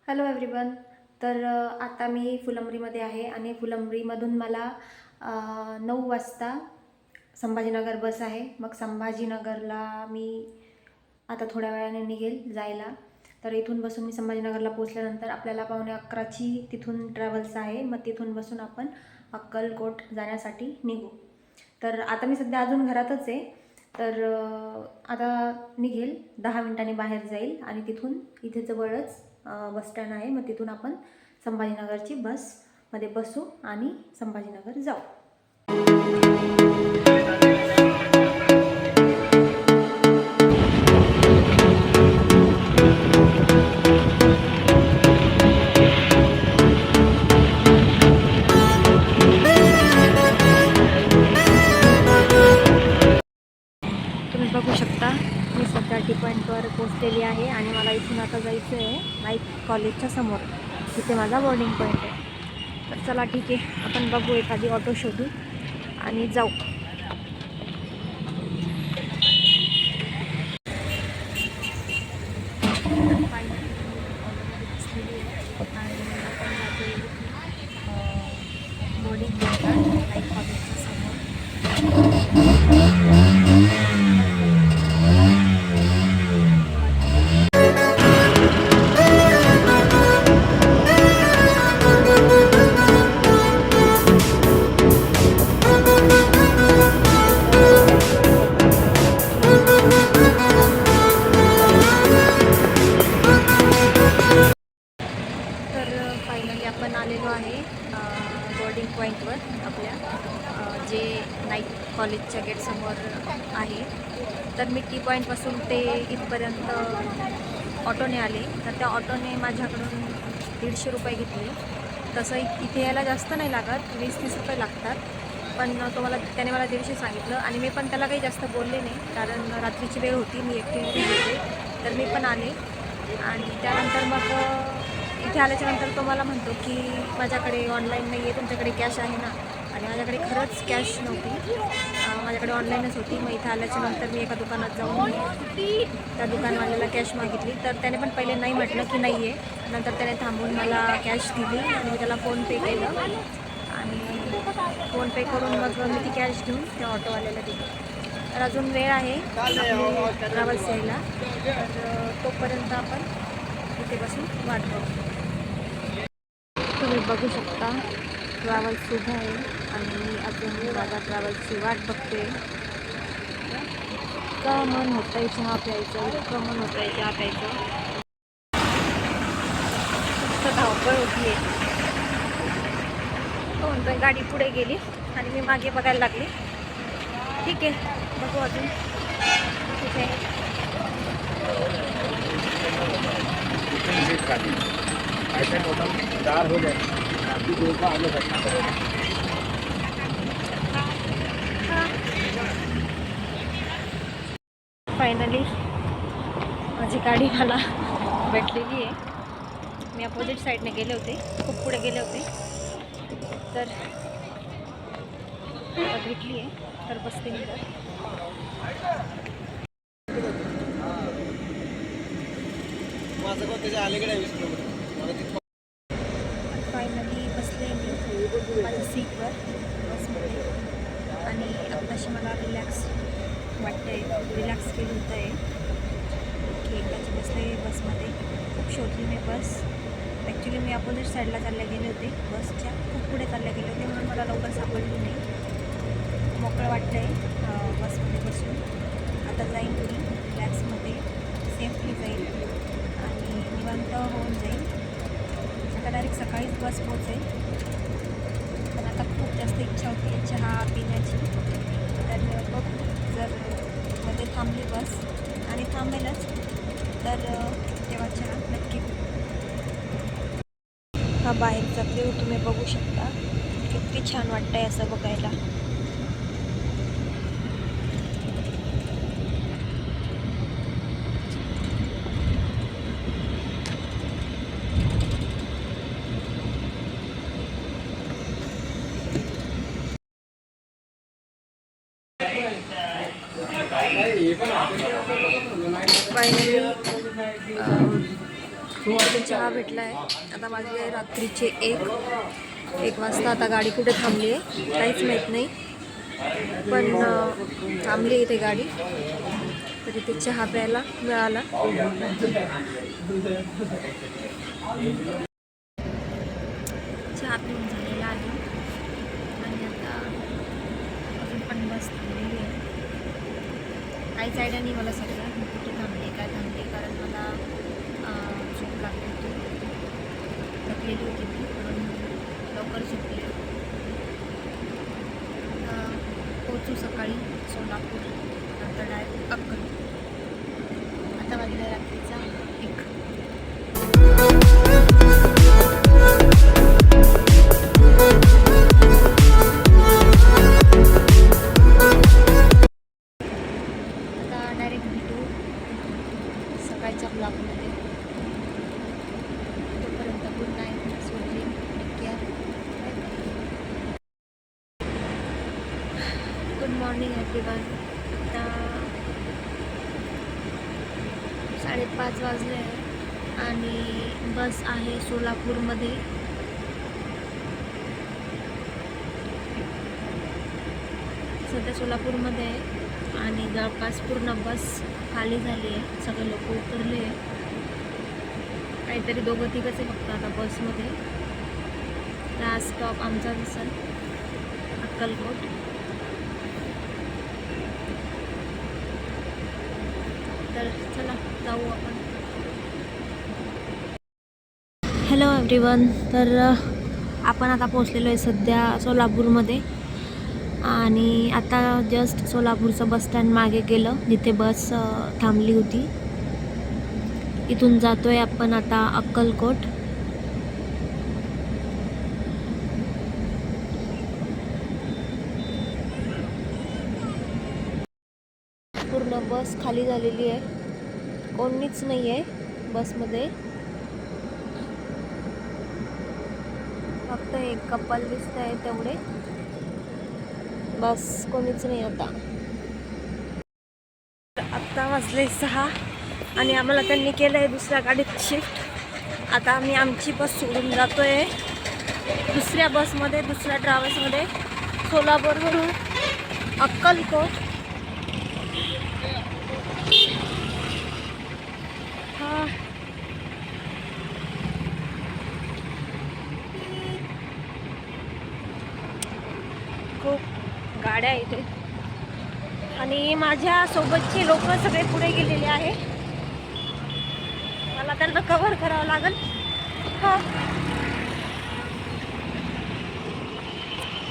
Hello everyone. तर आता मी फुलंब्रीमध्ये आहे आणि फुलंब्रीमधून मला 9 वाजता संभाजीनगर बस आहे. मग संभाजीनगरला मी आता थोड्या वेळाने निघेल जायला. तर इथून बसून मी संभाजीनगरला पोहोचल्यानंतर आपल्याला 11:15ची तिथून ट्रॅव्हल्स आहे. मग तिथून बसून आपण अक्कलकोट जाण्यासाठी निघू. तर आता मी सध्या अजून घरातच आहे. तर आता निघेल 10 मिनिटांनी बाहेर जाईल आणि तिथून इथे जवळच बस स्टँड आहे. मग तिथून आपण संभाजीनगरची बसमध्ये बसू आणि संभाजीनगर जाऊ. तुम्ही बघू शकता मी सध्या टी पॉईंटवर पोहोचलेली आहे आणि मला इथून आता जायचं आहे नाईक कॉलेजच्या समोर. तिथे माझा बोर्डिंग पॉईंट आहे. तर चला ठीक आहे, आपण बघू एखादी ऑटो शोधू आणि जाऊ. बोर्डिंग पॉईंट नाईक कॉलेजच्या समोर. फायनली आपण आलेलो आहे बोर्डिंग पॉईंटवर आपल्या जे नाईक कॉलेजच्या गेटसमोर आहे. तर मी टी पॉईंटपासून ते इथपर्यंत ऑटोने आले. तर त्या ऑटोने माझ्याकडून 150 रुपये घेतले. तसं इथे यायला जास्त नाही लागत, 20-30 रुपये लागतात. पण त्याने मला 150 सांगितलं आणि मी पण त्याला काही जास्त बोलले नाही, कारण रात्रीची वेळ होती, मी एकटी गेले. तर मी पण आले आणि त्यानंतर मग इथे आल्याच्यानंतर तो मला म्हणतो की माझ्याकडे ऑनलाईन नाही आहे, तुमच्याकडे कॅश आहे ना. आणि माझ्याकडे खरंच कॅश नव्हती, माझ्याकडे ऑनलाईनच होती. मग इथे आल्याच्यानंतर मी एका दुकानात जाऊन त्या दुकानवाल्याला कॅश मागितली. तर त्याने पण पहिले नाही म्हटलं की नाही आहे. नंतर त्याने थांबून मला कॅश दिली आणि मी त्याला फोनपे केलं आणि फोनपे करून मग मी ती कॅश घेऊन त्या ऑटोवाल्याला दिली. तर अजून वेळ आहे ट्रॅव्हल्स यायला. तर तोपर्यंत आपण इथे बसून वाट बघू. तुम्ही बघू शकता ट्रॅव्हल्स उभा आहे आणि मी अजून माझ्या ट्रॅव्हल्सची वाट बघते. इतकं मन होतं आहे चहा प्यायचं, इतकं मन होतं आहे चहा प्यायचं. फक्त धावपळ होती आहे. तो म्हणतोय गाडी पुढे गेली आणि मी मागे बघायला लागली. ठीक आहे, बघू अजून कुठे. फायनली माझी गाडी मला भेटलेली आहे. मी अपोजिट साईडने गेले होते, खूप पुढे गेले होते. तर आता भेटली आहे, तर बसते मी. फायनली बसले मी माझ्या सीटवर बसमध्ये आणि आत्ताशी मला रिलॅक्स वाटतं आहे, रिलॅक्स फील होतं आहे की एकदाची बसले बसमध्ये. खूप शोधली मी बस. ॲक्च्युली मी अपोजिट साईडला चालल्या गेले होते, बसच्या खूप पुढे चालल्या गेले होते, म्हणून मला लवकर सापडली नाही. मोकळं वाटतं आहे बसमध्ये बसून. आता जाईन मी रिलॅक्समध्ये, सेफली जाईल आणि निवांत होऊन जाईल. आता डायरेक्ट सकाळीच बस पोहोचेल. पण आता खूप जास्त इच्छा होती चहा पिण्याची. तर बघ, जर मध्ये थांबली बस आणि थांबेलच तर तेव्हा चहा नक्की. हा बाहेरचा व्ह्यू तुम्ही बघू शकता, किती छान वाटतंय असं बघायला. फायनली इथे चहा भेटला आहे. आता वाजले रात्रीचे 1 वाजता. आता गाडी कुठे थांबली आहे काहीच माहीत नाही, पण थांबली इथे गाडी. तर इथे चहा प्यायला मिळाला. चहा पिऊन झालेला आहे आणि आता अजून पण बस थांबलेली आहे. काहीच आयडिया नाही मला सगळं मी कुठे थांबले काय थांबले, कारण मला झोप लागली होती, थकलेली होती मी, म्हणून लवकर झोपले. पोचू सकाळी सोलापूर, नंतर डायरेक्ट अक्कलकोट. आता वाजला रात्रीचा 1. आता डायरेक्ट भेटू सकाळच्या ब्लॉगमध्ये. तोपर्यंत good night, sweet dream, take care, bye bye. Good morning everyone. आता 5:30 वाजले आहे आणि बस आहे सोलापूरमध्ये. सध्या सोलापूरमध्ये आहे आणि जवळपास पूर्ण बस खाली झाली आहे, सगळे लोक उतरले आहे. काहीतरी 2-3 आहे फक्त आता बसमध्ये. हा स्टॉप आमचा दिसेल अक्कलकोट. तर चला जाऊ आपण. Hello everyone. तर आपण आता पोचलेलो आहे सध्या सोलापूरमध्ये आणि आता जस्ट सोलापूरचं बस स्टँड मागे गेलं जिथे बस थांबली होती. इथून जातोय आपण आता अक्कलकोट. पूर्ण बस खाली झालेली आहे, कोणीच नाही आहे बसमध्ये. फक्त एक कपल दिसत आहे तेवढे, बस कोणीच नाही आता. आत्ता वाजले 6 आणि आम्हाला त्यांनी केलं आहे दुसऱ्या गाडीत शिफ्ट. आता आम्ही आमची बस सोडून जातो आहे दुसऱ्या बसमध्ये, दुसऱ्या ट्रॅव्हल्समध्ये, सोलापूरवरून अक्कलकोट. हा खूप गाड्या इथे आणि माझ्या सोबतचे लोक सगळे पुढे गेलेले आहे. मला त्यांना कव्हर करावं लागेल. हा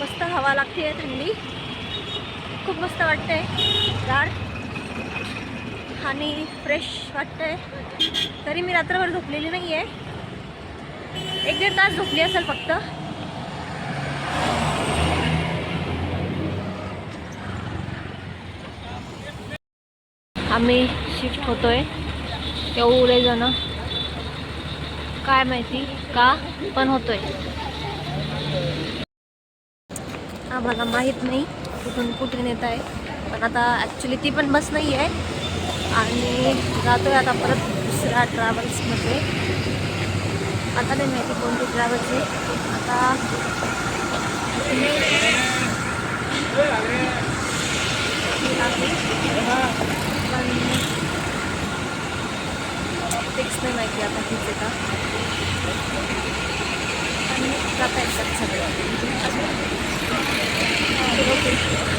मस्त हवा लागते, थंडी खूप मस्त वाटते, गार आणि फ्रेश वाटतंय. तरी मी रात्रभर झोपलेली नाही आहे, 1-1.5 तास झोपली असेल फक्त. आम्ही शिफ्ट होतोय एवढे जण, काय माहिती का पण होतोय. आम्हाला माहीत नाही कुठून कुठे नेत आहे, पण आता ॲक्च्युली ती पण बस नाही आहे आणि जातोय आता परत दुसऱ्या ट्रॅव्हल्समध्ये. आता नाही माहिती कोणती ट्रॅव्हल्स आहे. आता पण फिक्स नाही माहिती आता किती का, पण जाता येतात सगळे. ओके.